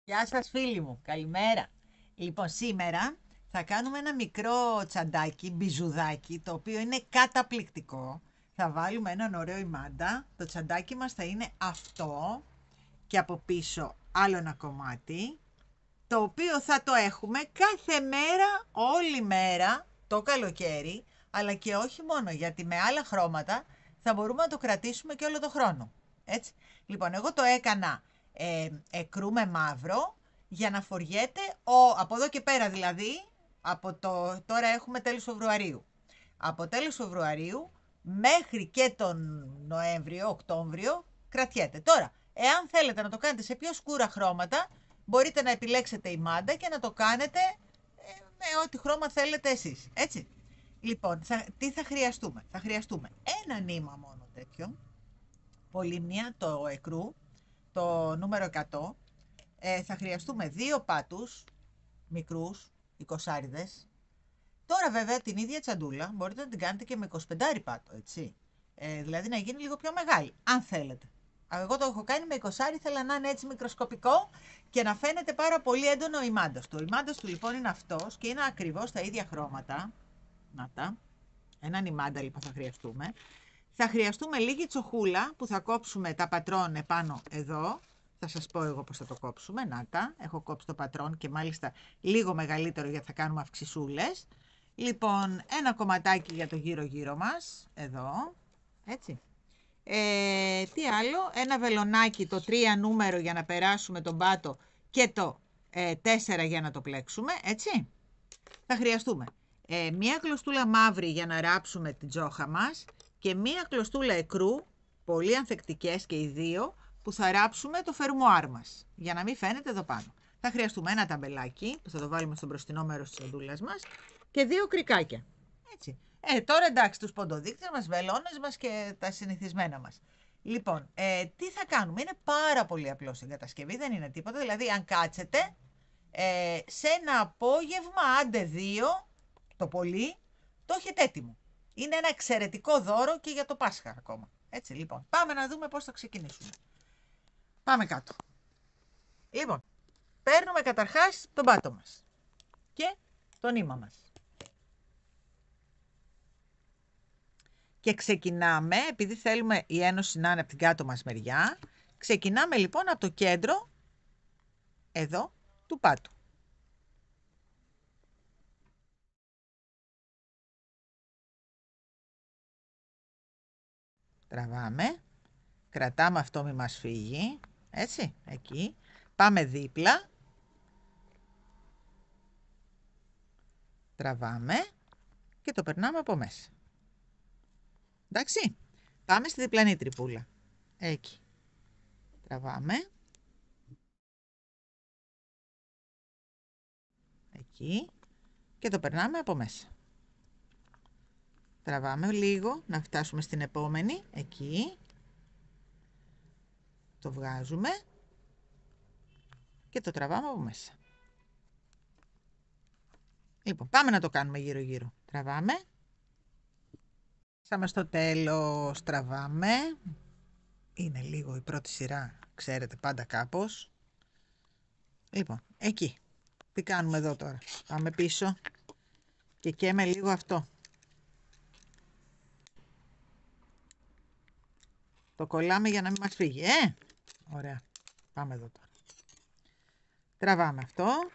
Γεια σας φίλοι μου, καλημέρα. Λοιπόν, σήμερα θα κάνουμε ένα μικρό τσαντάκι, μπιζουδάκι, το οποίο είναι καταπληκτικό. Θα βάλουμε έναν ωραίο ημάντα. Το τσαντάκι μας θα είναι αυτό και από πίσω άλλο ένα κομμάτι, το οποίο θα το έχουμε κάθε μέρα, όλη μέρα, το καλοκαίρι, αλλά και όχι μόνο, γιατί με άλλα χρώματα θα μπορούμε να το κρατήσουμε και όλο το χρόνο. Έτσι. Λοιπόν, εγώ το έκανα εκρού με μαύρο για να φοριέται από εδώ και πέρα δηλαδή, τώρα έχουμε τέλος Φεβρουαρίου. Από τέλος Φεβρουαρίου μέχρι και τον Νοέμβριο, Οκτώβριο κρατιέται. Τώρα, εάν θέλετε να το κάνετε σε πιο σκούρα χρώματα, μπορείτε να επιλέξετε η μάντα και να το κάνετε με ό,τι χρώμα θέλετε εσείς. Έτσι. Λοιπόν, τι θα χρειαστούμε. Θα χρειαστούμε ένα νήμα μόνο τέτοιο, πολύμνια, το εκρού, το νούμερο 100. Θα χρειαστούμε 2 πάτους μικρούς, 20άριδες. Τώρα βέβαια την ίδια τσαντούλα μπορείτε να την κάνετε και με 25 πάτο, έτσι. Δηλαδή να γίνει λίγο πιο μεγάλη, αν θέλετε. Εγώ το έχω κάνει με 20, ήθελα να είναι έτσι μικροσκοπικό και να φαίνεται πάρα πολύ έντονο ο ημάντας του. Ο ημάντας του λοιπόν είναι αυτός και είναι ακριβώς τα ίδια χρώματα. Να τα. Έναν ημάντα λοιπόν θα χρειαστούμε. Θα χρειαστούμε λίγη τσοχούλα που θα κόψουμε τα πατρόν επάνω εδώ. Θα σας πω εγώ πώς θα το κόψουμε. Να τα. Έχω κόψει το πατρόν και μάλιστα λίγο μεγαλύτερο γιατί θα κάνουμε αυξησούλες. Λοιπόν, ένα κομματάκι για το γύρω-γύρω μας. Εδώ. Έτσι. Τι άλλο. Ένα βελονάκι, το 3 νούμερο για να περάσουμε τον πάτο και το 4 για να το πλέξουμε. Έτσι. Θα χρειαστούμε μία κλωστούλα μαύρη για να ράψουμε την τζόχα μας και μία κλωστούλα εκρού, πολύ ανθεκτικές και οι δύο, που θα ράψουμε το φερμουάρ μας, για να μην φαίνεται εδώ πάνω. Θα χρειαστούμε ένα ταμπελάκι, που θα το βάλουμε στο μπροστινό μέρος της τσαντούλας μας, και 2 κρικάκια. Έτσι. Τώρα εντάξει, τους ποντοδείκτες μας, βελόνες μας και τα συνηθισμένα μας. Λοιπόν, τι θα κάνουμε. Είναι πάρα πολύ απλό στην κατασκευή, δεν είναι τίποτα. Δηλαδή, αν κάτσετε, σε ένα απόγευμα, άντε 2, το πολύ, το έχετε έτοιμο. Είναι ένα εξαιρετικό δώρο και για το Πάσχα ακόμα. Έτσι, λοιπόν, πάμε να δούμε πώς θα ξεκινήσουμε. Πάμε κάτω. Λοιπόν, παίρνουμε καταρχάς τον πάτο μας και το νήμα μας. Και ξεκινάμε, επειδή θέλουμε η ένωση να είναι από την κάτω μας μεριά, ξεκινάμε λοιπόν από το κέντρο, εδώ, του πάτου. Τραβάμε, κρατάμε αυτό μη μας φύγει, έτσι, εκεί. Πάμε δίπλα, τραβάμε και το περνάμε από μέσα. Εντάξει, πάμε στη διπλανή τρυπούλα, εκεί. Τραβάμε, εκεί και το περνάμε από μέσα. Τραβάμε λίγο, να φτάσουμε στην επόμενη, εκεί. Το βγάζουμε και το τραβάμε από μέσα. Λοιπόν, πάμε να το κάνουμε γύρω-γύρω. Τραβάμε. Φτάσαμε στο τέλος, τραβάμε. Είναι λίγο η πρώτη σειρά, ξέρετε, πάντα κάπως. Λοιπόν, εκεί. Τι κάνουμε εδώ τώρα. Πάμε πίσω και καίμε λίγο αυτό. Το κολλάμε για να μην μας φύγει, Ωραία. Πάμε εδώ τώρα. Τραβάμε αυτό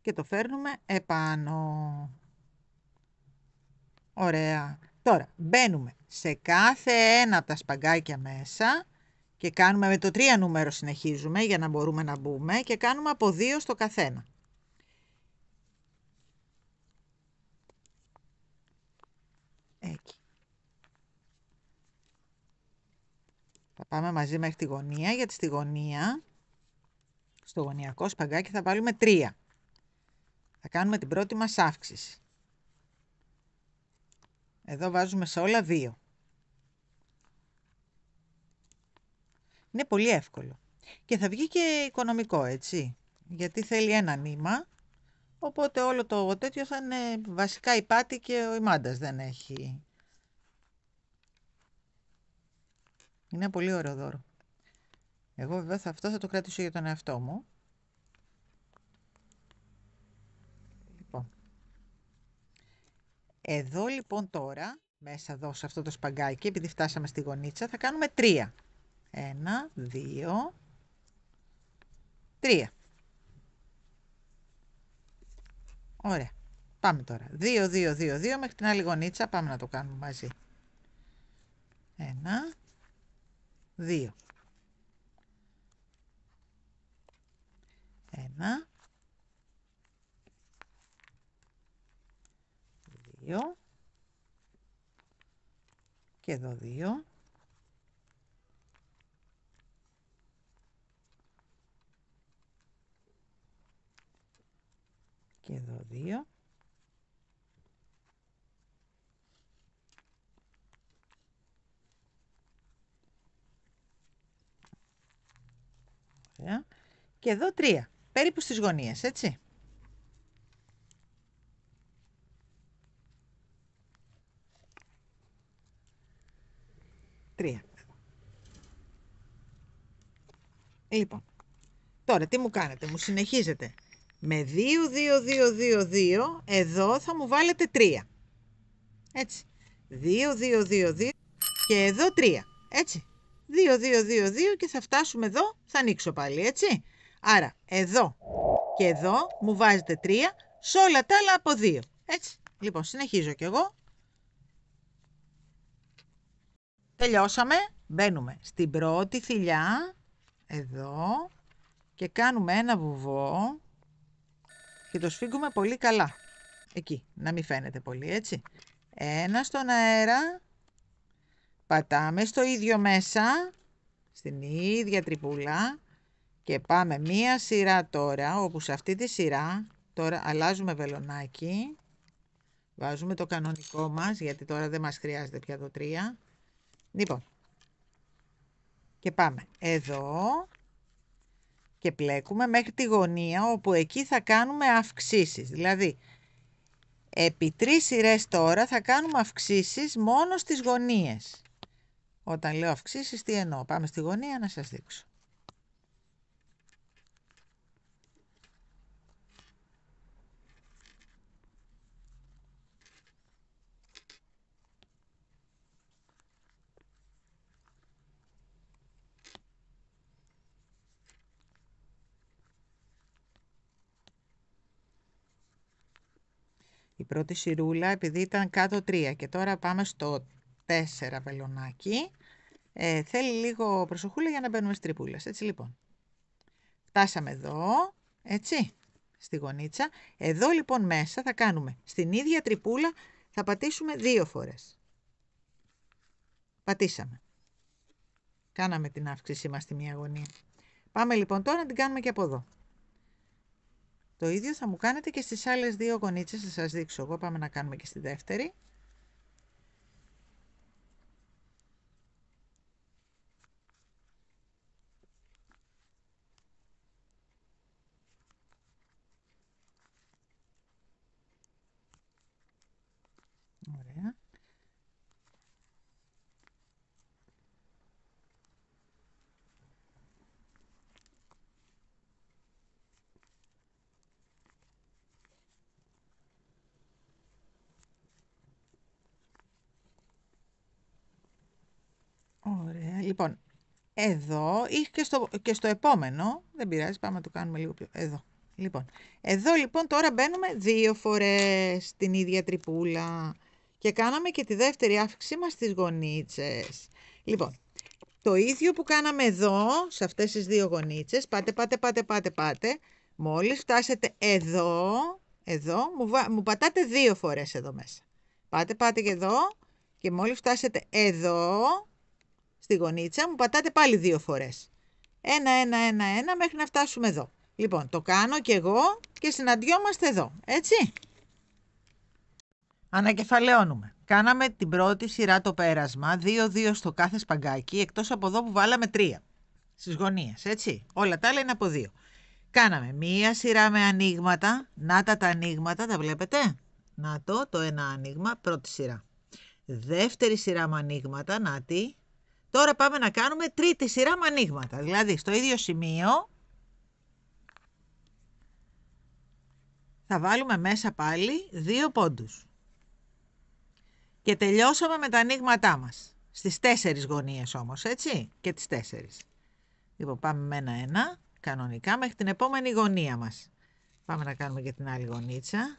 και το φέρνουμε επάνω. Ωραία. Τώρα μπαίνουμε σε κάθε ένα από τα σπαγκάκια μέσα και κάνουμε με το 3 νούμερο, συνεχίζουμε για να μπορούμε να μπούμε και κάνουμε από 2 στο καθένα. Εκεί. Θα πάμε μαζί μέχρι τη γωνία, γιατί στη γωνία, στο γωνιακό σπαγκάκι θα βάλουμε 3. Θα κάνουμε την πρώτη μας αύξηση. Εδώ βάζουμε σε όλα 2. Είναι πολύ εύκολο. Και θα βγει και οικονομικό, έτσι. Γιατί θέλει ένα νήμα. Οπότε όλο το τέτοιο θα είναι βασικά η πάτη και ο ημάντας δεν έχει. Είναι πολύ ωραίο δώρο. Εγώ βέβαια αυτό θα το κρατήσω για τον εαυτό μου. Λοιπόν. Εδώ λοιπόν τώρα, μέσα εδώ σε αυτό το σπαγκάκι, επειδή φτάσαμε στη γωνίτσα, θα κάνουμε 3. 1, 2, 3. Ωραία. Πάμε τώρα. 2, 2, 2, 2 μέχρι την άλλη γωνίτσα. Πάμε να το κάνουμε μαζί. 1, 2. 1, 2. Και εδώ 2. Και εδώ 2. Ωραία. Και εδώ 3. Περίπου στις γωνίες, έτσι. 3. Λοιπόν, τώρα τι μου κάνετε, μου συνεχίζετε. Με 2, 2, 2, 2, 2, εδώ θα μου βάλετε 3. Έτσι. 2, 2, 2, 2 και εδώ 3. Έτσι. 2, 2, 2, 2 και θα φτάσουμε εδώ, θα ανοίξω πάλι, έτσι. Άρα, εδώ και εδώ μου βάζετε 3, σε όλα τα άλλα από 2. Έτσι. Λοιπόν, συνεχίζω κι εγώ. Τελειώσαμε. Μπαίνουμε στην πρώτη θηλιά, εδώ, και κάνουμε ένα βουβό και το σφίγγουμε πολύ καλά. Εκεί, να μην φαίνεται πολύ, έτσι. Ένα στον αέρα, πατάμε στο ίδιο μέσα, στην ίδια τρυπούλα και πάμε μία σειρά τώρα, όπου σε αυτή τη σειρά, τώρα αλλάζουμε βελονάκι, βάζουμε το κανονικό μας, γιατί τώρα δεν μας χρειάζεται πια το 3. Λοιπόν, και πάμε εδώ και πλέκουμε μέχρι τη γωνία, όπου εκεί θα κάνουμε αυξήσεις. Δηλαδή, επί 3 σειρές τώρα θα κάνουμε αυξήσεις μόνο στις γωνίες. Όταν λέω αυξήσεις, τι εννοώ? Πάμε στη γωνία να σας δείξω. Η πρώτη σειρούλα, επειδή ήταν κάτω 3 και τώρα πάμε στο 4 βελονάκι, θέλει λίγο προσοχούλα για να μπαίνουμε στις τρυπούλες. Έτσι λοιπόν. Φτάσαμε εδώ, έτσι, στη γωνίτσα. Εδώ λοιπόν μέσα θα κάνουμε στην ίδια τρυπούλα, θα πατήσουμε 2 φορές. Πατήσαμε. Κάναμε την αύξησή μας στη μία γωνία. Πάμε λοιπόν τώρα να την κάνουμε και από εδώ. Το ίδιο θα μου κάνετε και στις άλλες 2 γωνίτσες, θα σας δείξω εγώ. Πάμε να κάνουμε και στη δεύτερη. Ωραία. Ωραία. Λοιπόν, εδώ ή και στο επόμενο, δεν πειράζει, πάμε να το κάνουμε λίγο πιο εδώ. Λοιπόν, εδώ λοιπόν τώρα μπαίνουμε 2 φορές στην ίδια τρυπούλα και κάναμε και τη δεύτερη αύξησή μας στις γωνίτσες. Λοιπόν, το ίδιο που κάναμε εδώ, σε αυτές τις 2 γωνίτσες, πάτε. Μόλις φτάσετε εδώ, μου πατάτε 2 φορές εδώ μέσα. Πάτε και εδώ και μόλις φτάσετε εδώ, στη γωνίτσα, μου πατάτε πάλι 2 φορές. Ένα μέχρι να φτάσουμε εδώ. Λοιπόν, το κάνω και εγώ και συναντιόμαστε εδώ, έτσι. Ανακεφαλαιώνουμε. Κάναμε την πρώτη σειρά το πέρασμα, 2-2 στο κάθε σπαγκάκι, εκτός από εδώ που βάλαμε 3 στις γωνίες, έτσι. Όλα τα άλλα είναι από 2. Κάναμε μία σειρά με ανοίγματα, να τα ανοίγματα, τα βλέπετε. Να το ένα άνοιγμα, πρώτη σειρά. Δεύτερη σειρά με ανοίγματα, να τη. Τώρα πάμε να κάνουμε τρίτη σειρά με ανοίγματα. Δηλαδή στο ίδιο σημείο θα βάλουμε μέσα πάλι 2 πόντους. Και τελειώσαμε με τα ανοίγματά μας. Στις 4 γωνίες όμως, έτσι, και τις 4. Λοιπόν, πάμε με ένα-ένα, κανονικά, μέχρι την επόμενη γωνία μας. Πάμε να κάνουμε και την άλλη γωνίτσα.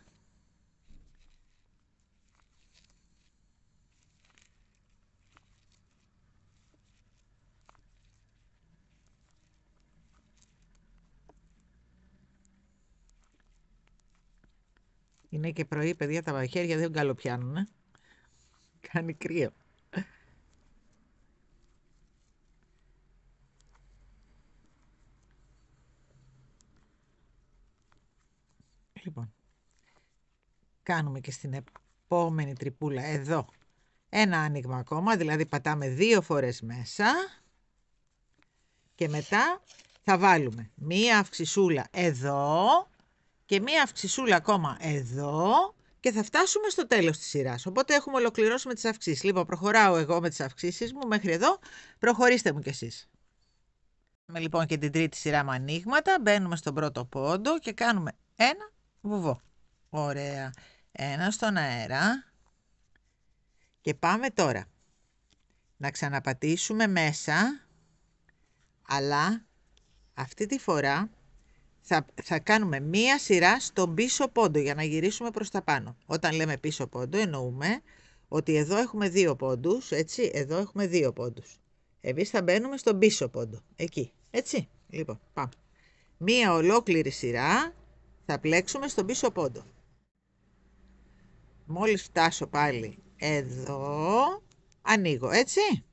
Είναι και πρωί, παιδιά, τα μαχαίρια δεν καλοπιάνουνε. Κάνει κρύο. Λοιπόν, κάνουμε και στην επόμενη τρυπούλα εδώ ένα άνοιγμα ακόμα, δηλαδή πατάμε 2 φορές μέσα και μετά θα βάλουμε μία αυξησούλα εδώ και μία αυξησούλα ακόμα εδώ και θα φτάσουμε στο τέλος της σειράς. Οπότε έχουμε ολοκληρώσει με τις αυξήσεις. Λοιπόν, προχωράω εγώ με τις αυξήσεις μου μέχρι εδώ, προχωρήστε μου κι εσείς. Κάνουμε λοιπόν και την τρίτη σειρά με ανοίγματα, μπαίνουμε στον πρώτο πόντο και κάνουμε ένα βουβό. Ωραία. Ένα στον αέρα. Και πάμε τώρα να ξαναπατήσουμε μέσα, αλλά αυτή τη φορά θα κάνουμε μία σειρά στον πίσω πόντο για να γυρίσουμε προς τα πάνω. Όταν λέμε πίσω πόντο εννοούμε ότι εδώ έχουμε 2 πόντους, έτσι, εδώ έχουμε 2 πόντους. Εμείς θα μπαίνουμε στον πίσω πόντο, εκεί, έτσι. Λοιπόν, πάμε. Μία ολόκληρη σειρά θα πλέξουμε στον πίσω πόντο. Μόλις φτάσω πάλι εδώ, ανοίγω, έτσι.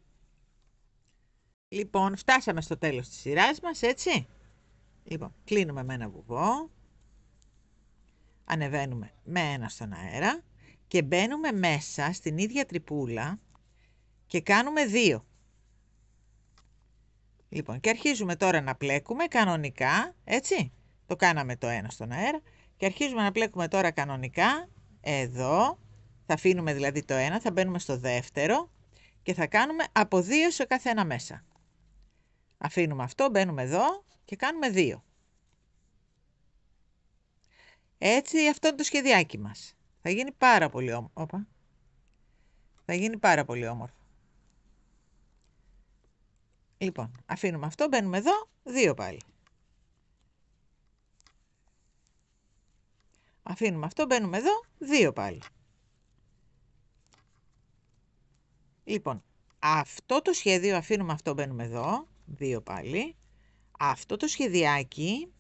Λοιπόν, φτάσαμε στο τέλος της σειράς μας, έτσι. Λοιπόν, κλείνουμε με ένα βουβό, ανεβαίνουμε με ένα στον αέρα και μπαίνουμε μέσα στην ίδια τρυπούλα και κάνουμε 2. Λοιπόν, και αρχίζουμε τώρα να πλέκουμε κανονικά, έτσι. Το κάναμε το ένα στον αέρα και αρχίζουμε να πλέκουμε τώρα κανονικά εδώ. Θα αφήνουμε δηλαδή το ένα, θα μπαίνουμε στο δεύτερο και θα κάνουμε από 2 σε κάθε ένα μέσα. Αφήνουμε αυτό, μπαίνουμε εδώ και κάνουμε 2. Έτσι, αυτό είναι το σχεδιάκι μας. Θα γίνει πάρα πολύ όμορφο. Θα γίνει πάρα πολύ όμορφο. Λοιπόν, αφήνουμε αυτό, μπαίνουμε εδώ, 2 πάλι. Αφήνουμε αυτό, μπαίνουμε εδώ, 2 πάλι. Λοιπόν, αυτό το σχέδιο, αφήνουμε αυτό, μπαίνουμε εδώ, 2 πάλι. Αυτό το σχεδιάκι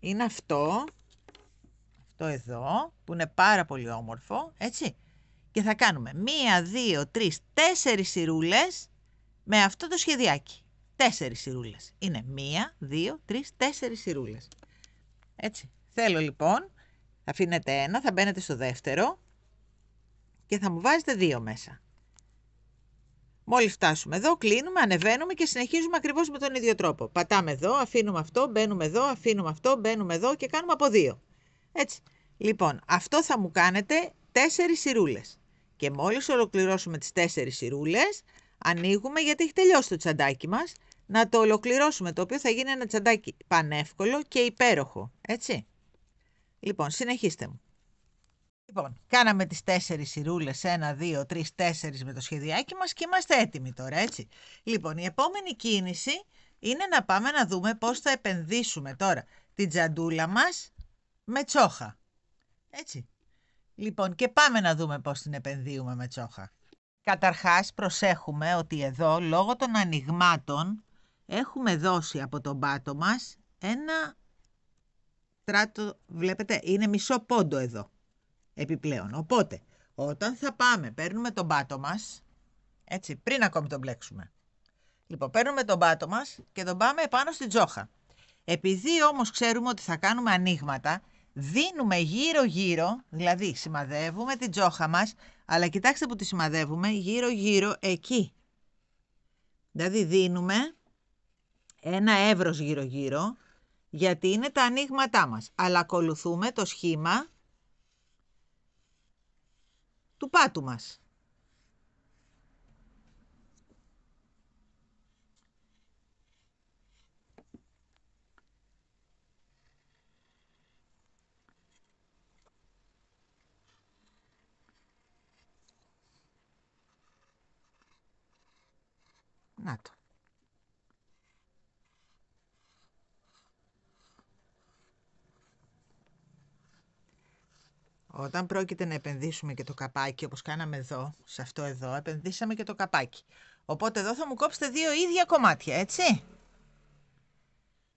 είναι αυτό εδώ, που είναι πάρα πολύ όμορφο, έτσι. Και θα κάνουμε 1, 2, 3, 4 σειρούλες με αυτό το σχεδιάκι. 4 σειρούλες. Είναι 1, 2, 3, 4 σειρούλες. Έτσι. Θέλω λοιπόν, θα αφήνετε ένα, θα μπαίνετε στο δεύτερο και θα μου βάζετε 2 μέσα. Μόλις φτάσουμε εδώ, κλείνουμε, ανεβαίνουμε και συνεχίζουμε ακριβώς με τον ίδιο τρόπο. Πατάμε εδώ, αφήνουμε αυτό, μπαίνουμε εδώ, αφήνουμε αυτό, μπαίνουμε εδώ και κάνουμε από 2. Έτσι. Λοιπόν, αυτό θα μου κάνετε 4 σειρούλες. Και μόλις ολοκληρώσουμε τις 4 σειρούλες, ανοίγουμε γιατί έχει τελειώσει το τσαντάκι μας. Να το ολοκληρώσουμε, το οποίο θα γίνει ένα τσαντάκι πανεύκολο και υπέροχο. Έτσι. Λοιπόν, συνεχίστε μου. Λοιπόν, κάναμε τις 4 σειρούλες, 1, 2, 3, 4 με το σχεδιάκι μας και είμαστε έτοιμοι τώρα, έτσι. Λοιπόν, η επόμενη κίνηση είναι να πάμε να δούμε πώς θα επενδύσουμε τώρα την τσαντούλα μας με τσόχα. Έτσι. Λοιπόν, και πάμε να δούμε πώς την επενδύουμε με τσόχα. Καταρχάς, προσέχουμε ότι εδώ, λόγω των ανοιγμάτων, έχουμε δώσει από τον πάτο μας ένα τράτο, βλέπετε, είναι μισό πόντο εδώ, επιπλέον. Οπότε, όταν θα πάμε, παίρνουμε τον πάτο μας, έτσι, πριν ακόμη τον μπλέξουμε. Λοιπόν, παίρνουμε τον πάτο μας και τον πάμε επάνω στην τσόχα. Επειδή όμως ξέρουμε ότι θα κάνουμε ανοίγματα, δίνουμε γύρω-γύρω, δηλαδή σημαδεύουμε την τσόχα μας, αλλά κοιτάξτε που τη σημαδεύουμε, γύρω-γύρω εκεί. Δηλαδή δίνουμε ένα εύρος γύρω-γύρω, γιατί είναι τα ανοίγματά μας, αλλά ακολουθούμε το σχήμα του πάτου μας. Να το. Όταν πρόκειται να επενδύσουμε και το καπάκι, όπως κάναμε εδώ, σε αυτό εδώ, επενδύσαμε και το καπάκι. Οπότε εδώ θα μου κόψετε 2 ίδια κομμάτια, έτσι.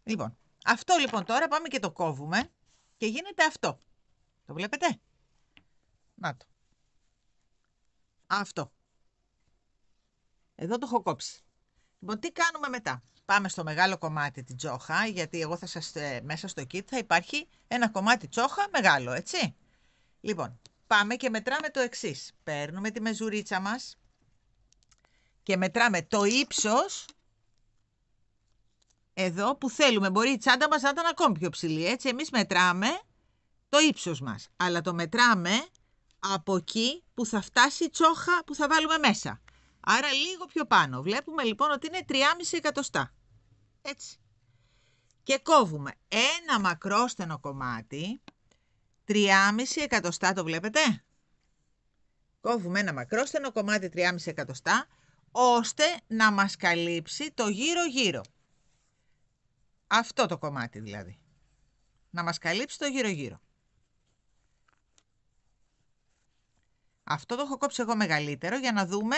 Λοιπόν, αυτό λοιπόν τώρα πάμε και το κόβουμε και γίνεται αυτό. Το βλέπετε? Να το. Αυτό. Εδώ το έχω κόψει. Λοιπόν, τι κάνουμε μετά? Πάμε στο μεγάλο κομμάτι την τσόχα, γιατί εγώ θα σας, μέσα στο kit θα υπάρχει ένα κομμάτι τσόχα μεγάλο, έτσι. Λοιπόν, πάμε και μετράμε το εξής. Παίρνουμε τη μεζουρίτσα μας και μετράμε το ύψος εδώ που θέλουμε. Μπορεί η τσάντα μας να ήταν ακόμη πιο ψηλή, έτσι. Εμείς μετράμε το ύψος μας, αλλά το μετράμε από εκεί που θα φτάσει η τσόχα που θα βάλουμε μέσα. Άρα λίγο πιο πάνω. Βλέπουμε λοιπόν ότι είναι 3,5 εκατοστά. Έτσι. Και κόβουμε ένα μακρόστενο κομμάτι, 3,5 εκατοστά, το βλέπετε? Κόβουμε ένα μακρόστενο κομμάτι 3,5 εκατοστά, ώστε να μας καλύψει το γύρω-γύρω. Αυτό το κομμάτι δηλαδή. Να μας καλύψει το γύρω-γύρω. Αυτό το έχω κόψει εγώ μεγαλύτερο για να δούμε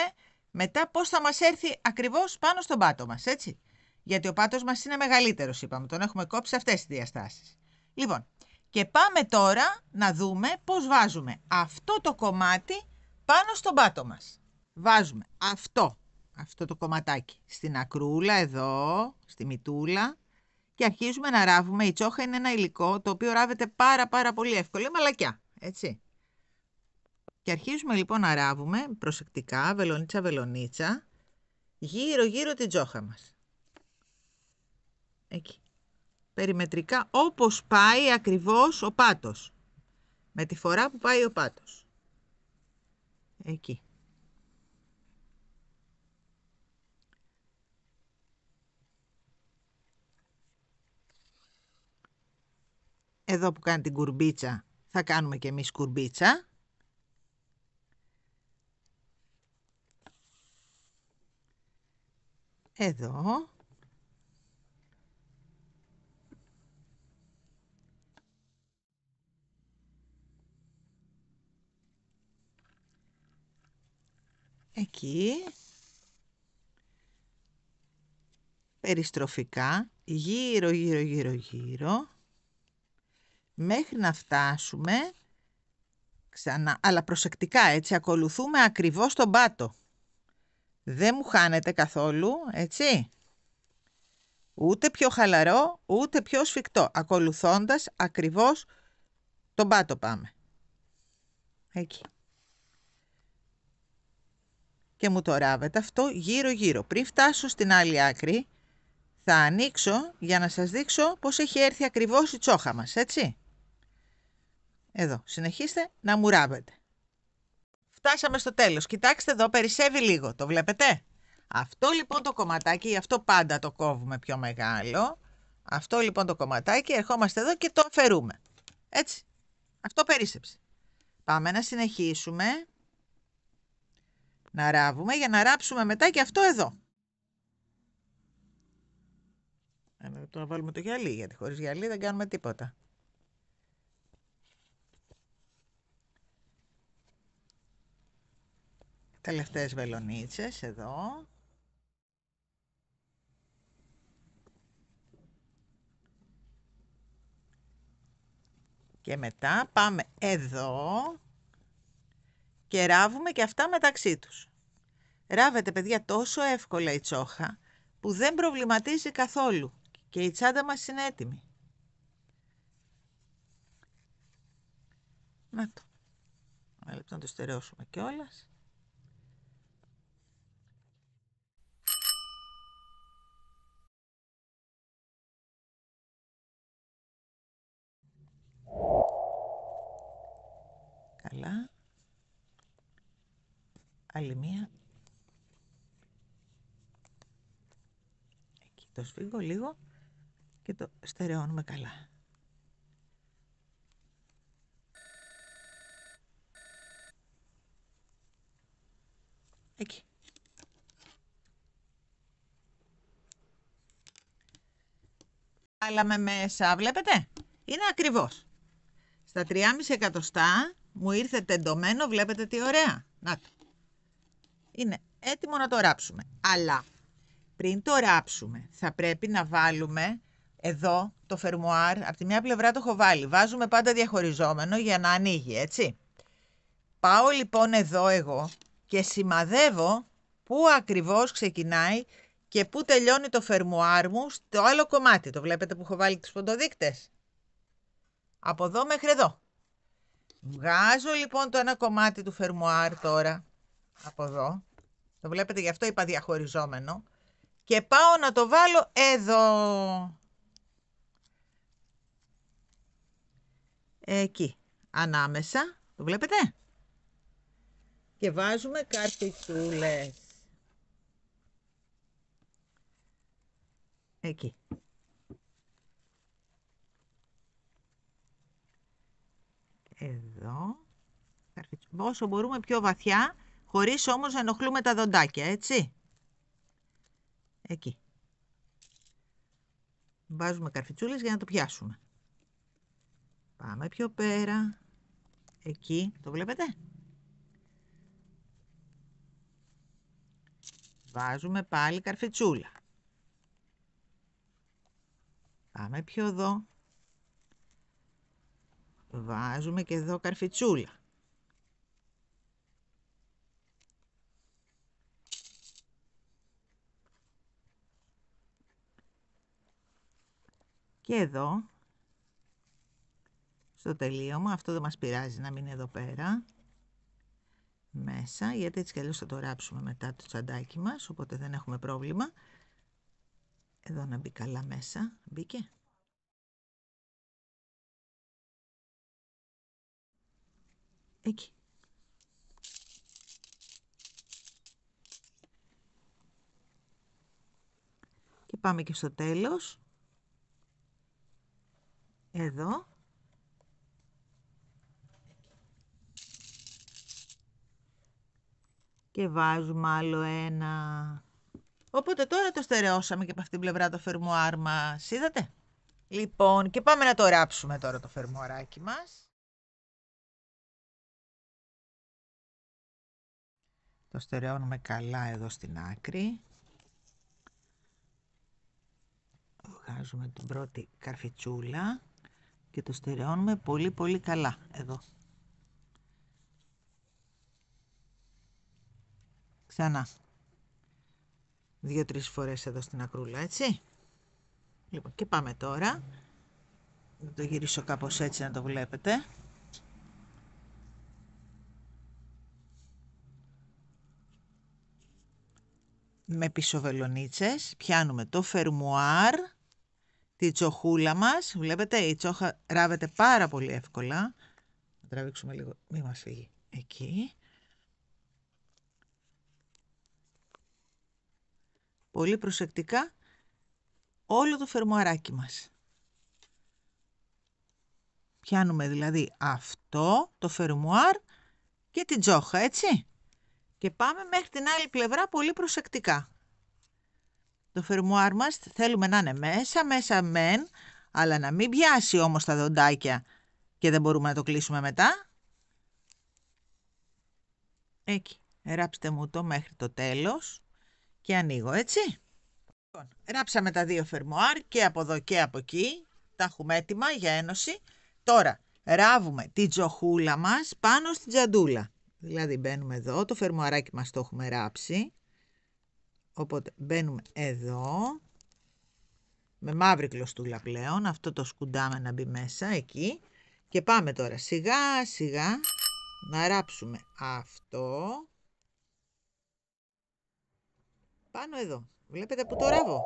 μετά πώς θα μας έρθει ακριβώς πάνω στον πάτο μας, έτσι. Γιατί ο πάτος μας είναι μεγαλύτερος, είπαμε, τον έχουμε κόψει αυτές τις διαστάσεις. Λοιπόν, και πάμε τώρα να δούμε πώς βάζουμε αυτό το κομμάτι πάνω στον πάτο μας. Βάζουμε αυτό το κομματάκι στην ακρούλα εδώ, στη μητούλα και αρχίζουμε να ράβουμε. Η τσόχα είναι ένα υλικό το οποίο ράβεται πάρα πολύ εύκολα, μαλακιά, έτσι. Και αρχίζουμε λοιπόν να ράβουμε προσεκτικά, βελονίτσα, γύρω την τσόχα μας. Εκεί. Περιμετρικά, όπως πάει ακριβώς ο πάτος. Με τη φορά που πάει ο πάτος. Εκεί. Εδώ που κάνει την κουρμπίτσα, θα κάνουμε και εμείς κουρμπίτσα. Εδώ. Εκεί. Περιστροφικά, γύρω, μέχρι να φτάσουμε ξανά, αλλά προσεκτικά, έτσι, ακολουθούμε ακριβώς τον πάτο. Δεν μου χάνεται καθόλου, έτσι. Ούτε πιο χαλαρό, ούτε πιο σφιχτό. Ακολουθώντας ακριβώς τον πάτο πάμε. Εκεί. Και μου το ράβετε αυτό γύρω. Πριν φτάσω στην άλλη άκρη, θα ανοίξω για να σας δείξω πώς έχει έρθει ακριβώς η τσόχα μας, έτσι. Εδώ, συνεχίστε να μου ράβετε. Φτάσαμε στο τέλος. Κοιτάξτε εδώ, περισσεύει λίγο. Το βλέπετε? Αυτό λοιπόν το κομματάκι, αυτό πάντα το κόβουμε πιο μεγάλο. Αυτό λοιπόν το κομματάκι, ερχόμαστε εδώ και το αφαιρούμε. Έτσι. Αυτό περίσσεψε. Πάμε να συνεχίσουμε να ράβουμε για να ράψουμε μετά και αυτό εδώ. Ένα λεπτό να βάλουμε το γυαλί, γιατί χωρίς γυαλί δεν κάνουμε τίποτα. Τελευταίες βελονίτσες εδώ. Και μετά πάμε εδώ και ράβουμε και αυτά μεταξύ τους. Ράβεται, παιδιά, τόσο εύκολα η τσόχα που δεν προβληματίζει καθόλου. Και η τσάντα μας είναι έτοιμη. Να το. Ένα λεπτό να το στερεώσουμε κιόλας. Καλά. Άλλη μία. Εκεί το σφίγγω λίγο και το στερεώνουμε καλά. Εκεί. Βάλαμε μέσα, βλέπετε, είναι ακριβώς. Στα 3,5 εκατοστά μου ήρθε τεντωμένο, βλέπετε τι ωραία. Να το. Είναι έτοιμο να το ράψουμε. Αλλά πριν το ράψουμε θα πρέπει να βάλουμε εδώ το φερμουάρ. Από τη μια πλευρά το έχω βάλει. Βάζουμε πάντα διαχωριζόμενο για να ανοίγει, έτσι. Πάω λοιπόν εδώ εγώ και σημαδεύω πού ακριβώς ξεκινάει και πού τελειώνει το φερμουάρ μου στο άλλο κομμάτι. Το βλέπετε που έχω βάλει τους ποντοδείκτες. Από εδώ μέχρι εδώ. Βγάζω λοιπόν το ένα κομμάτι του φερμουάρ τώρα. Από εδώ. Το βλέπετε, γι' αυτό είπα διαχωριζόμενο. Και πάω να το βάλω εδώ. Εκεί. Ανάμεσα. Το βλέπετε. Και βάζουμε καρφιτσούλες. Εκεί. Εδώ. Όσο μπορούμε πιο βαθιά, χωρίς όμως να ενοχλούμε τα δοντάκια, έτσι. Εκεί. Βάζουμε καρφιτσούλες για να το πιάσουμε. Πάμε πιο πέρα. Εκεί. Το βλέπετε. Βάζουμε πάλι καρφιτσούλα. Πάμε πιο εδώ. Βάζουμε και εδώ καρφιτσούλα. Και εδώ, στο τελείωμα, αυτό δεν μας πειράζει να μείνει εδώ πέρα, μέσα, γιατί έτσι κι αλλιώς θα το ράψουμε μετά το τσαντάκι μας, οπότε δεν έχουμε πρόβλημα. Εδώ να μπει καλά μέσα. Μπήκε. Εκεί. Και πάμε και στο τέλος. Εδώ. Και βάζουμε άλλο ένα. Οπότε τώρα το στερεώσαμε και από αυτήν την πλευρά το φερμουάρ μας. Είδατε. Λοιπόν, και πάμε να το ράψουμε τώρα το φερμουαράκι μας. Το στερεώνουμε καλά εδώ στην άκρη. Βγάζουμε την πρώτη καρφιτσούλα και το στερεώνουμε πολύ πολύ καλά εδώ. Ξανά. 2-3 φορές εδώ στην ακρούλα, έτσι. Λοιπόν, και πάμε τώρα. Θα το γυρίσω κάπως έτσι να το βλέπετε. Με πισοβελονίτσες πιάνουμε το φερμουάρ, τη τσοχούλα μας. Βλέπετε, η τσόχα ράβεται πάρα πολύ εύκολα. Θα τραβήξουμε λίγο, μη μας φύγει. Εκεί. Πολύ προσεκτικά όλο το φερμουαράκι μας. Πιάνουμε δηλαδή αυτό το φερμουάρ και την τσόχα, έτσι. Και πάμε μέχρι την άλλη πλευρά πολύ προσεκτικά. Το φερμουάρ μας θέλουμε να είναι μέσα μεν, αλλά να μην πιάσει όμως τα δοντάκια και δεν μπορούμε να το κλείσουμε μετά. Εκεί, ράψτε μου το μέχρι το τέλος και ανοίγω, έτσι. Λοιπόν, ράψαμε τα δύο φερμουάρ και από εδώ και από εκεί, τα έχουμε έτοιμα για ένωση. Τώρα ράβουμε την τζοχούλα μας πάνω στην τζαντούλα. Δηλαδή μπαίνουμε εδώ, το φερμουαράκι μας το έχουμε ράψει. Οπότε μπαίνουμε εδώ, με μαύρη κλωστούλα πλέον, αυτό το σκουντάμε να μπει μέσα, εκεί. Και πάμε τώρα σιγά σιγά να ράψουμε αυτό πάνω εδώ. Βλέπετε που το ράβω.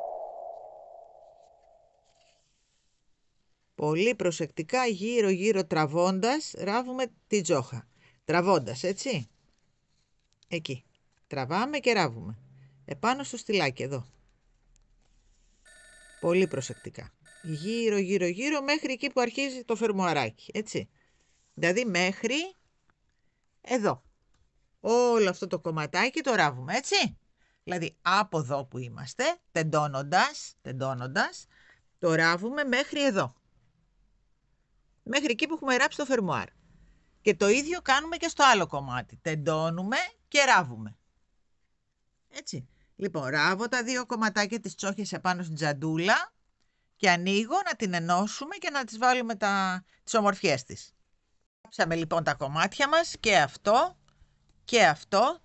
Πολύ προσεκτικά γύρω γύρω τραβώντας ράβουμε την τζόχα. Τραβώντας, έτσι. Εκεί. Τραβάμε και ράβουμε. Επάνω στο στυλάκι εδώ. Πολύ προσεκτικά. Γύρω γύρω γύρω μέχρι εκεί που αρχίζει το φερμουαράκι, έτσι. Δηλαδή μέχρι εδώ. Όλο αυτό το κομματάκι το ράβουμε, έτσι. Δηλαδή από εδώ που είμαστε, τεντώνοντας, Το ράβουμε μέχρι εδώ. Μέχρι εκεί που έχουμε ράψει το φερμουάρ. Και το ίδιο κάνουμε και στο άλλο κομμάτι. Τεντώνουμε και ράβουμε. Έτσι. Λοιπόν, ράβω τα δύο κομματάκια της τσόχης επάνω στην τζαντούλα και ανοίγω να την ενώσουμε και να τις βάλουμε τις ομορφιές της. Ράψαμε λοιπόν τα κομμάτια μας και αυτό.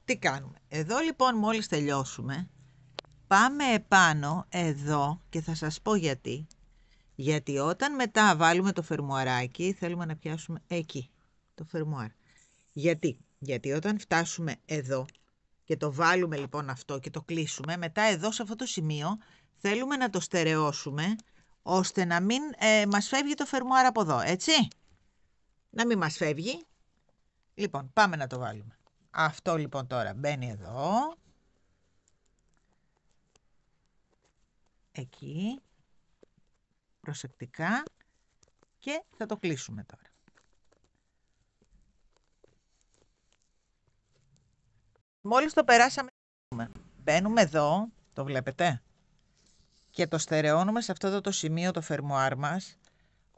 Τι κάνουμε? Εδώ λοιπόν μόλις τελειώσουμε, πάμε επάνω εδώ και θα σας πω γιατί. Γιατί όταν μετά βάλουμε το φερμουαράκι, θέλουμε να πιάσουμε εκεί το φερμουάρ. Γιατί όταν φτάσουμε εδώ και το βάλουμε λοιπόν αυτό και το κλείσουμε, μετά εδώ σε αυτό το σημείο θέλουμε να το στερεώσουμε, ώστε να μην μας φεύγει το φερμουάρ από εδώ, έτσι. Να μην μας φεύγει. Λοιπόν, πάμε να το βάλουμε. Αυτό λοιπόν τώρα μπαίνει εδώ. Εκεί. Προσεκτικά. Και θα το κλείσουμε τώρα. Μόλις το περάσαμε, μπαίνουμε εδώ, το βλέπετε, και το στερεώνουμε σε αυτό το σημείο το φερμουάρ μας,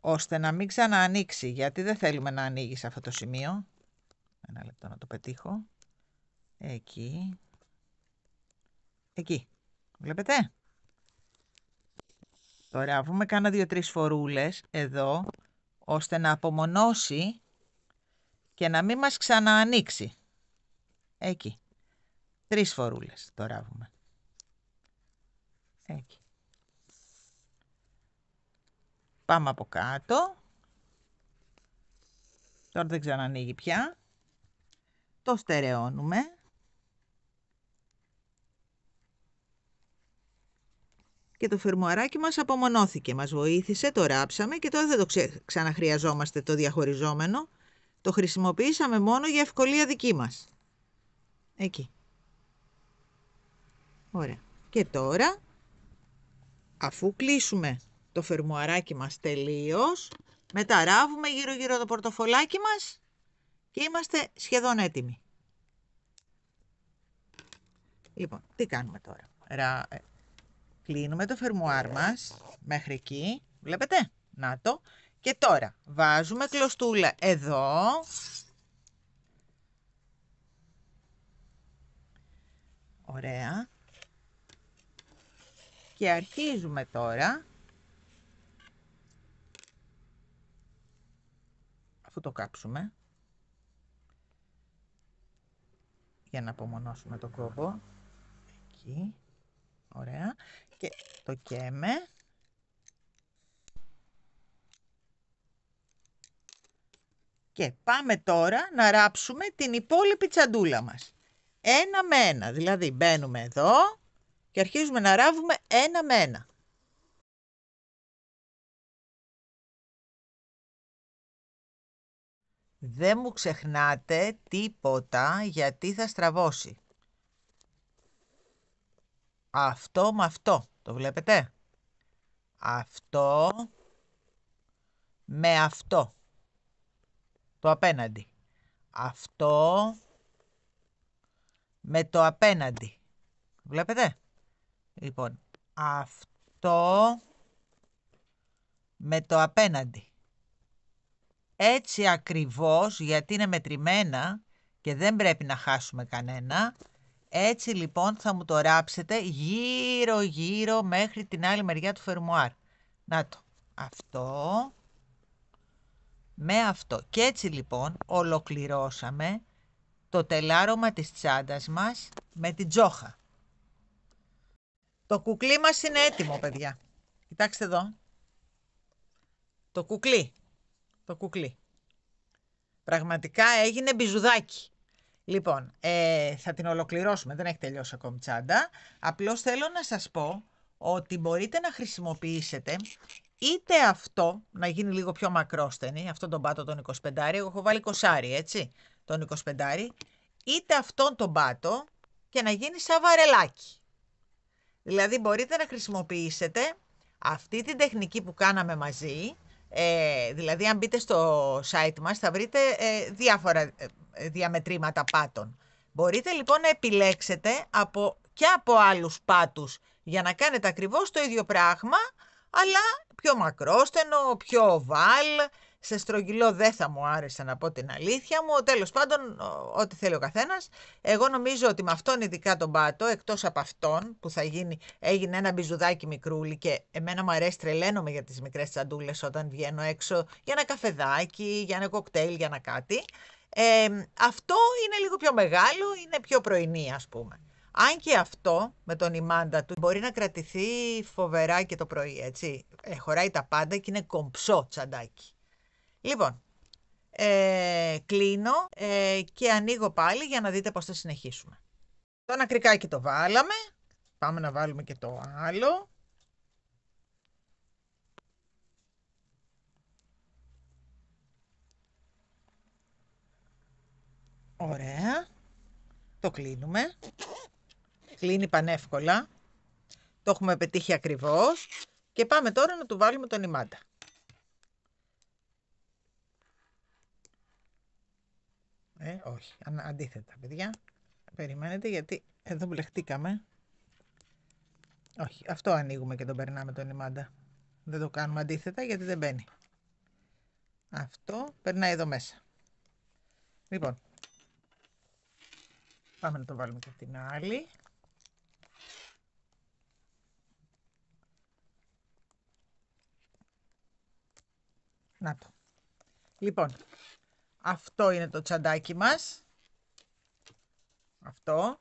ώστε να μην ξαναανοίξει, γιατί δεν θέλουμε να ανοίγει σε αυτό το σημείο. Ένα λεπτό να το πετύχω. Εκεί. Εκεί. Βλέπετε. Το ράβουμε, κάνα 2-3 φορούλες εδώ, ώστε να απομονώσει και να μην μας ξαναανοίξει. Εκεί. 3 φορούλες το ράβουμε. Εκεί. Πάμε από κάτω. Τώρα δεν ξανανοίγει πια. Το στερεώνουμε. Και το φερμουαράκι μας απομονώθηκε. Μας βοήθησε, το ράψαμε και τώρα δεν το ξαναχρειαζόμαστε το διαχωριζόμενο. Το χρησιμοποιήσαμε μόνο για ευκολία δική μας. Εκεί. Ωραία. Και τώρα, αφού κλείσουμε το φερμουαράκι μας τελείως, μετά ράβουμε γύρω-γύρω το πορτοφολάκι μας και είμαστε σχεδόν έτοιμοι. Λοιπόν, τι κάνουμε τώρα? Κλείνουμε το φερμουάρ μας μέχρι εκεί, βλέπετε, να το. Και τώρα βάζουμε κλωστούλα εδώ. Ωραία. Και αρχίζουμε τώρα, αφού το κάψουμε, για να απομονώσουμε το κόμπο. Εκεί. Ωραία. Και το καίμε. Και πάμε τώρα να ράψουμε την υπόλοιπη τσαντούλα μας. Ένα με ένα. Δηλαδή μπαίνουμε εδώ και αρχίζουμε να ράβουμε ένα με ένα. Δεν μου ξεχνάτε τίποτα, γιατί θα στραβώσει. Αυτό με αυτό, το βλέπετε? Αυτό με αυτό, το απέναντι. Αυτό με το απέναντι. Βλέπετε? Λοιπόν, αυτό με το απέναντι. Έτσι ακριβώς, γιατί είναι μετρημένα και δεν πρέπει να χάσουμε κανένα. Έτσι λοιπόν θα μου το ράψετε γύρω-γύρω μέχρι την άλλη μεριά του φερμουάρ. Να το. Αυτό με αυτό. Και έτσι λοιπόν ολοκληρώσαμε το τελάρωμα της τσάντας μας με την τζόχα. Το κουκλί μας είναι έτοιμο, παιδιά. Κοιτάξτε εδώ. Το κουκλί. Το κουκλί. Πραγματικά έγινε μπιζουδάκι. Λοιπόν, θα την ολοκληρώσουμε, δεν έχει τελειώσει ακόμη τσάντα. Απλώς θέλω να σας πω ότι μπορείτε να χρησιμοποιήσετε είτε αυτό, να γίνει λίγο πιο μακρόστενη, αυτόν τον πάτο τον 25, εγώ έχω βάλει 20, έτσι, τον 25, είτε αυτόν τον πάτο και να γίνει σαν βαρελάκι. Δηλαδή μπορείτε να χρησιμοποιήσετε αυτή την τεχνική που κάναμε μαζί, δηλαδή αν μπείτε στο site μας θα βρείτε διάφορα διαμετρήματα πάτων. Μπορείτε λοιπόν να επιλέξετε και από άλλους πάτους για να κάνετε ακριβώς το ίδιο πράγμα, αλλά πιο μακρόστενο, πιο οβάλ. Σε στρογγυλό δεν θα μου άρεσε, να πω την αλήθεια μου. Τέλος πάντων, ό,τι θέλει ο καθένας. Εγώ νομίζω ότι με αυτόν ειδικά τον πάτο, εκτός από αυτόν που έγινε ένα μπιζουδάκι μικρούλι και εμένα μου αρέσει, τρελαίνομαι για τις μικρές τσαντούλες όταν βγαίνω έξω για ένα καφεδάκι, για ένα κοκτέιλ, για ένα κάτι. Αυτό είναι λίγο πιο μεγάλο, είναι πιο πρωινή, ας πούμε. Αν και αυτό με τον ημάντα του μπορεί να κρατηθεί φοβερά και το πρωί, έτσι. Χωράει τα πάντα και είναι κομψό τσαντάκι. Λοιπόν, κλείνω και ανοίγω πάλι για να δείτε πώς θα συνεχίσουμε. Το ανακρικάκι το βάλαμε. Πάμε να βάλουμε και το άλλο. Ωραία. Το κλείνουμε. Κλείνει πανεύκολα. Το έχουμε πετύχει ακριβώς. Και πάμε τώρα να του βάλουμε τον ημάντα. Όχι, αντίθετα παιδιά. Περιμένετε γιατί εδώ μπλεχτήκαμε. Όχι, αυτό ανοίγουμε και τον περνάμε τον ημάντα. Δεν το κάνουμε αντίθετα γιατί δεν μπαίνει. Αυτό περνάει εδώ μέσα. Λοιπόν, πάμε να το βάλουμε και την άλλη. Να το. Λοιπόν, αυτό είναι το τσαντάκι μας. Αυτό,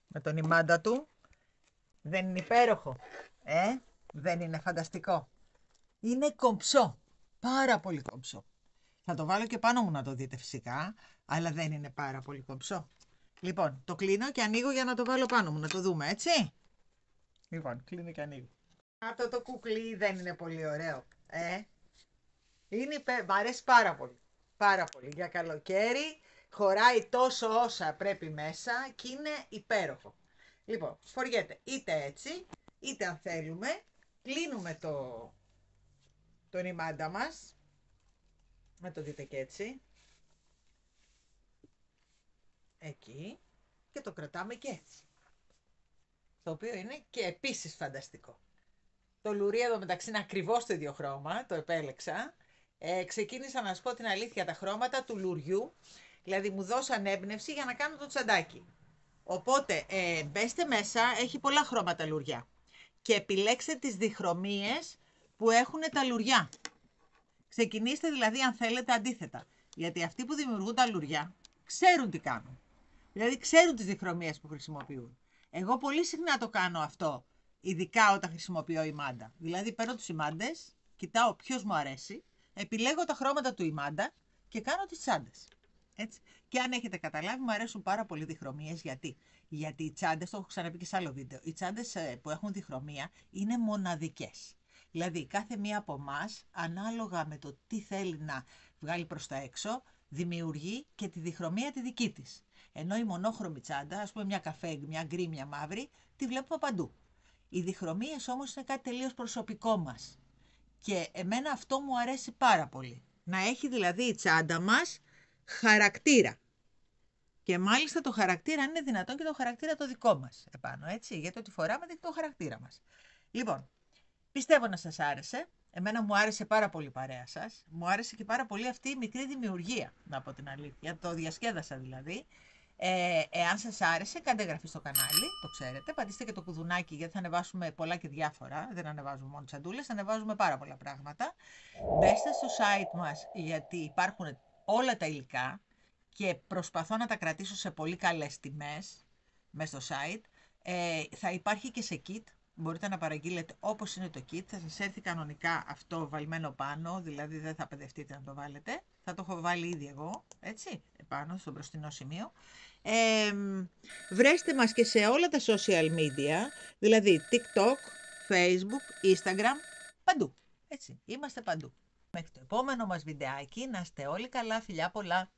με τον ημάντα του. Δεν είναι υπέροχο, δεν είναι φανταστικό. Είναι κομψό, πάρα πολύ κομψό. Θα το βάλω και πάνω μου να το δείτε φυσικά, αλλά δεν είναι πάρα πολύ κομψό. Λοιπόν, το κλείνω και ανοίγω για να το βάλω πάνω μου, να το δούμε, έτσι. Λοιπόν, κλείνω και ανοίγω. Αυτό το κουκλί δεν είναι πολύ ωραίο, Μ' αρέσει πάρα πολύ. Πάρα πολύ. Για καλοκαίρι χωράει τόσο όσα πρέπει μέσα και είναι υπέροχο. Λοιπόν, φοριέται είτε έτσι, είτε αν θέλουμε, κλείνουμε τον ημάντα μας. Να το δείτε και έτσι. Εκεί. Και το κρατάμε και έτσι. Το οποίο είναι και επίσης φανταστικό. Το λουρί εδώ μεταξύ είναι ακριβώς το ίδιο χρώμα, το επέλεξα. Ξεκίνησα να σας πω την αλήθεια τα χρώματα του λουριού, δηλαδή μου δώσαν έμπνευση για να κάνω το τσαντάκι. Οπότε μπέστε μέσα, έχει πολλά χρώματα λουριά και επιλέξτε τις διχρωμίες που έχουν τα λουριά. Ξεκινήστε δηλαδή αν θέλετε αντίθετα, γιατί αυτοί που δημιουργούν τα λουριά ξέρουν τι κάνουν. Δηλαδή ξέρουν τις διχρωμίες που χρησιμοποιούν. Εγώ πολύ συχνά το κάνω αυτό, ειδικά όταν χρησιμοποιώ ημάντα. Δηλαδή παίρνω τους ημάντες, κοιτάω ποιος μου αρέσει, επιλέγω τα χρώματα του ημάντα και κάνω τις τσάντες. Έτσι. Και αν έχετε καταλάβει, μου αρέσουν πάρα πολύ διχρωμίες. Γιατί οι τσάντες, το έχω ξαναπεί και σε άλλο βίντεο, οι τσάντες που έχουν διχρωμία είναι μοναδικές. Δηλαδή κάθε μία από εμάς, ανάλογα με το τι θέλει να βγάλει προς τα έξω, δημιουργεί και τη διχρωμία τη δική της. Ενώ η μονόχρωμη τσάντα, ας πούμε μια καφέ, μια γκρι, μια μαύρη, τη βλέπουμε παντού. Οι διχρωμίες όμως είναι κάτι τελείως προσωπικό μας. Και εμένα αυτό μου αρέσει πάρα πολύ. Να έχει δηλαδή η τσάντα μας χαρακτήρα. Και μάλιστα το χαρακτήρα είναι δυνατόν και το χαρακτήρα το δικό μας επάνω, έτσι. Γιατί ό,τι φοράμε δείχνει το χαρακτήρα μας. Λοιπόν, πιστεύω να σας άρεσε. Εμένα μου άρεσε πάρα πολύ η παρέα σας. Μου άρεσε και πάρα πολύ αυτή η μικρή δημιουργία, να πω την αλήθεια. Το διασκέδασα δηλαδή. Εάν σας άρεσε, κάντε εγγραφή στο κανάλι, το ξέρετε. Πατήστε και το κουδουνάκι γιατί θα ανεβάσουμε πολλά και διάφορα. Δεν ανεβάζουμε μόνο τσαντούλες, ανεβάζουμε πάρα πολλά πράγματα. Μπέστε στο site μας γιατί υπάρχουν όλα τα υλικά και προσπαθώ να τα κρατήσω σε πολύ καλές τιμές μέσα στο site. Θα υπάρχει και σε kit. Μπορείτε να παραγγείλετε όπως είναι το kit. Θα σας έρθει κανονικά αυτό βαλμένο πάνω, δηλαδή δεν θα παιδευτείτε να το βάλετε. Θα το έχω βάλει ήδη εγώ, έτσι, επάνω στο μπροστινό σημείο. Βρέστε μας και σε όλα τα social media, δηλαδή TikTok, Facebook, Instagram, παντού. Έτσι, είμαστε παντού. Μέχρι το επόμενο μας βιντεάκι, να είστε όλοι καλά, φιλιά πολλά.